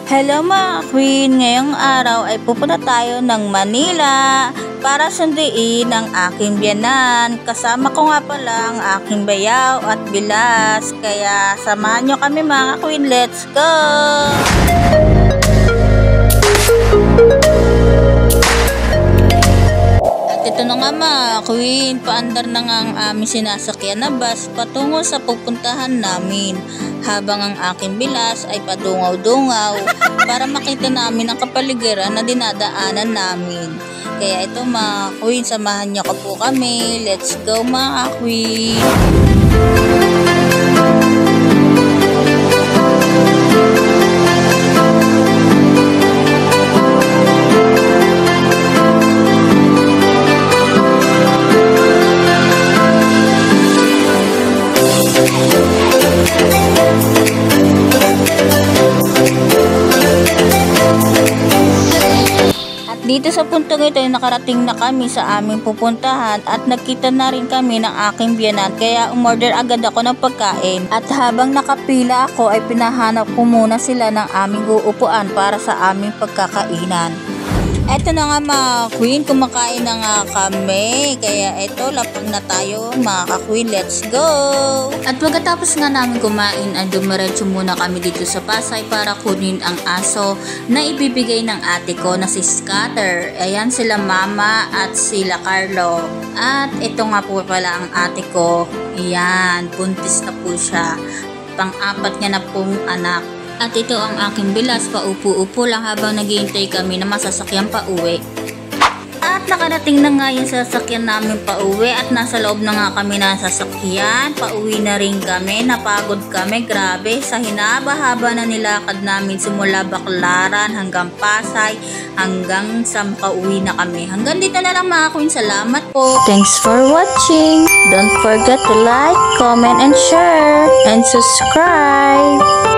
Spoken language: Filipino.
Hello mga queen! Ngayong araw ay pupunta tayo ng Manila para sunduin ang aking biyanan. Kasama ko nga pala ang aking bayaw at bilas. Kaya samahan nyo kami mga queen, let's go! At ito na nga mga queen, paandar na nga ang aming sinasakyan na bus patungo sa pupuntahan namin. Habang ang aking bilas ay padungaw-dungaw para makita namin ang kapaligiran na dinadaanan namin. Kaya ito mga queen, samahan niyo po kami. Let's go mga queen! Dito sa puntong ito ay nakarating na kami sa aming pupuntahan at nakita na rin kami ng aking biyanan, kaya umorder agad ako ng pagkain. At habang nakapila ako ay pinahanap ko muna sila ng aming uupuan para sa aming pagkakainan. Eto na nga mga queen, kumakain na nga kami. Kaya eto, lapag na tayo mga queen, let's go! At pagkatapos nga namin kumain ay dumiretso muna kami dito sa Pasay para kunin ang aso na ibibigay ng ate ko na si Scatter. Ayan sila mama at sila Carlo. At ito nga po pala ang ate ko. Ayan, buntis na po siya. Pang-apat niya na pong anak. At ito ang aking bilas, paupo-upo lang habang naghihintay kami na masasakyan pa uwi. At nakarating na nga yung sasakyan namin pa uwi at nasa loob na nga kami ng sasakyan. Pauwi na rin kami, napagod kami, grabe. Sa hinaba-haba na nilakad namin simula Baclaran hanggang Pasay, hanggang sa makauwi na kami. Hanggang dito na lang mga queen, salamat po. Thanks for watching. Don't forget to like, comment, and share, and subscribe.